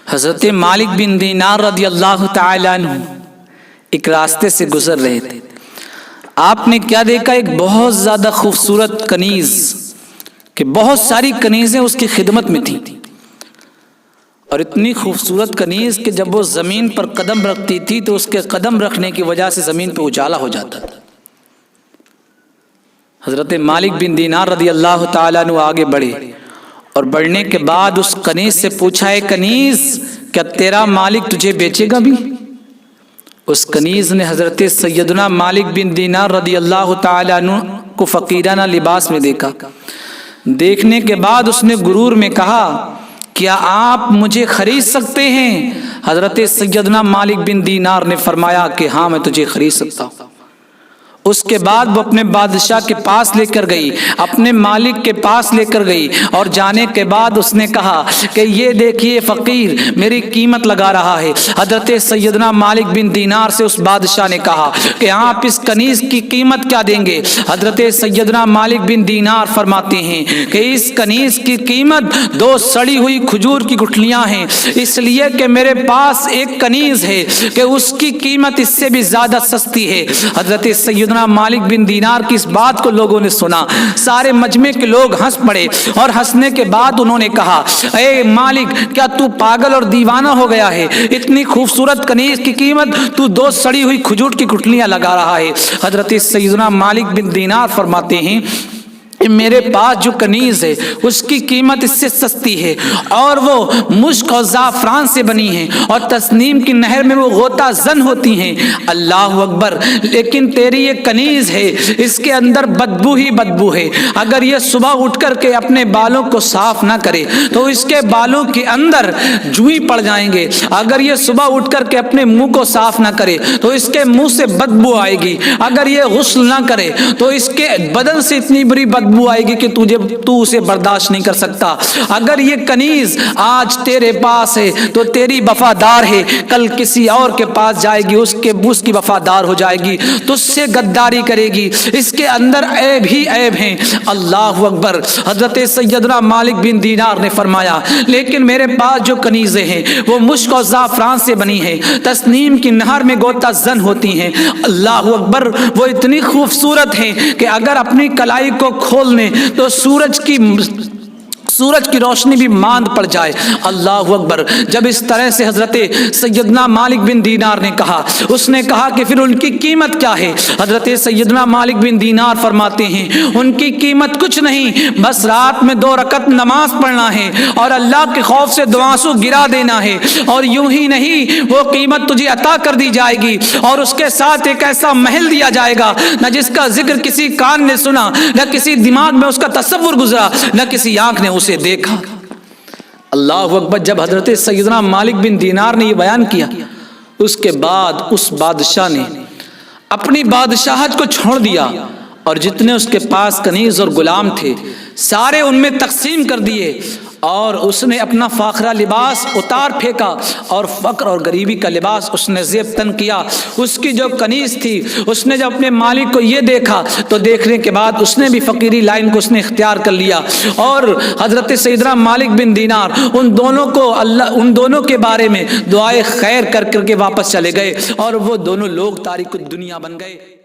حضرت مالک بن دینار رضی اللہ تعالیٰ عنہ ایک راستے سے گزر رہے تھے۔ آپ نے کیا دیکھا؟ ایک بہت زیادہ خوبصورت کنیز کہ بہت ساری کنیزیں اس کی خدمت میں تھیں، اور اتنی خوبصورت کنیز کہ جب وہ زمین پر قدم رکھتی تھی تو اس کے قدم رکھنے کی وجہ سے زمین پہ اجالا ہو جاتا تھا۔ حضرت مالک بن دینار رضی اللہ تعالیٰ عنہ آگے بڑھے اور بڑھنے کے بعد اس کنیز سے پوچھا، اے کنیز، کیا تیرا مالک تجھے بیچے گا بھی؟ اس کنیز نے حضرت سیدنا مالک بن دینار رضی اللہ تعالیٰ عنہ کو فقیرانہ لباس میں دیکھا۔ دیکھنے کے بعد اس نے غرور میں کہا، کیا آپ مجھے خرید سکتے ہیں؟ حضرت سیدنا مالک بن دینار نے فرمایا کہ ہاں، میں تجھے خرید سکتا ہوں۔ اس کے بعد وہ اپنے بادشاہ کے پاس لے کر گئی، اپنے مالک کے پاس لے کر گئی، اور جانے کے بعد اس نے کہا کہ یہ دیکھیے فقیر میری قیمت لگا رہا ہے۔ حضرت سیدنا مالک بن دینار سے اس بادشاہ نے کہا کہ آپ اس کنیز کی قیمت کیا دیں گے؟ حضرت سیدنا مالک بن دینار فرماتے ہیں کہ اس کنیز کی قیمت 2 سڑی ہوئی کھجور کی گٹھلیاں ہیں، اس لیے کہ میرے پاس ایک کنیز ہے کہ اس کی قیمت اس سے بھی زیادہ سستی ہے۔ حضرت سیدنا مالک بن دینار کی اس بات کو لوگوں نے سنا، سارے مجمع کے لوگ ہنس پڑے، اور ہنسنے کے بعد انہوں نے کہا، اے مالک، کیا تو پاگل اور دیوانہ ہو گیا ہے؟ اتنی خوبصورت کنیز کی قیمت تو 2 سڑی ہوئی کھجور کی گٹھلیاں لگا رہا ہے۔ حضرت سیدنا مالک بن دینار فرماتے ہیں، میرے پاس جو کنیز ہے اس کی قیمت اس سے سستی ہے، اور وہ مشک اور زعفران سے بنی ہے، اور تسنیم کی نہر میں وہ غوطہ زن ہوتی ہیں۔ اللہ اکبر! لیکن تیری یہ کنیز ہے، اس کے اندر بدبو ہی بدبو ہے۔ اگر یہ صبح اٹھ کر کے اپنے بالوں کو صاف نہ کرے تو اس کے بالوں کے اندر جوئی پڑ جائیں گے۔ اگر یہ صبح اٹھ کر کے اپنے منہ کو صاف نہ کرے تو اس کے منہ سے بدبو آئے گی۔ اگر یہ غسل نہ کرے تو اس کے بدن سے اتنی بری بدبو آئے گی کہ تو اسے برداشت نہیں کر سکتا۔ اگر یہ کنیز آج تیرے پاس ہے تو تیری وفادار ہے، کل کسی اور کے پاس جائے گی، اس کی وفادار ہو جائے گی، تجھ سے غداری کرے گی۔ اس کے اندر عیب ہی عیب ہیں۔ اللہ اکبر! حضرت سیدنا مالک بن دینار نے فرمایا، لیکن میرے پاس جو کنیزیں ہیں وہ مشک اور زعفران سے بنی ہیں، تسنیم کی نہر میں غوطہ زن ہوتی ہیں۔ اللہ اکبر! وہ اتنی خوبصورت ہیں کہ اگر اپنی کلائی کو کھولنے تو سورج کی روشنی بھی ماند پڑ جائے۔ اللہ اکبر! جب اس طرح سے حضرت سیدنا مالک بن دینار نے کہا، اس نے کہا کہ پھر ان کی قیمت کیا ہے؟ حضرت سیدنا مالک بن دینار فرماتے ہیں، ان کی قیمت کچھ نہیں، بس رات میں 2 رکعت نماز پڑھنا ہے اور اللہ کے خوف سے 2 آنسو گرا دینا ہے، اور یوں ہی نہیں، وہ قیمت تجھے عطا کر دی جائے گی، اور اس کے ساتھ ایک ایسا محل دیا جائے گا نہ جس کا ذکر کسی کان نے سنا، نہ کسی دماغ میں اس کا تصور گزرا، نہ کسی آنکھ نے اسے دیکھا۔ اللہ اکبر! جب حضرت سیدنا مالک بن دینار نے یہ بیان کیا، اس کے بعد اس بادشاہ نے اپنی بادشاہت کو چھوڑ دیا، اور جتنے اس کے پاس کنیز اور غلام تھے سارے ان میں تقسیم کر دیے، اور اس نے اپنا فاخرہ لباس اتار پھینکا، اور فقر اور غریبی کا لباس اس نے زیب تن کیا۔ اس کی جو کنیز تھی، اس نے جب اپنے مالک کو یہ دیکھا تو دیکھنے کے بعد اس نے بھی فقیری لائن کو اس نے اختیار کر لیا، اور حضرت سیدنا مالک بن دینار ان دونوں کے بارے میں دعائے خیر کر کر کے واپس چلے گئے، اور وہ دونوں لوگ تارک الدنیا بن گئے۔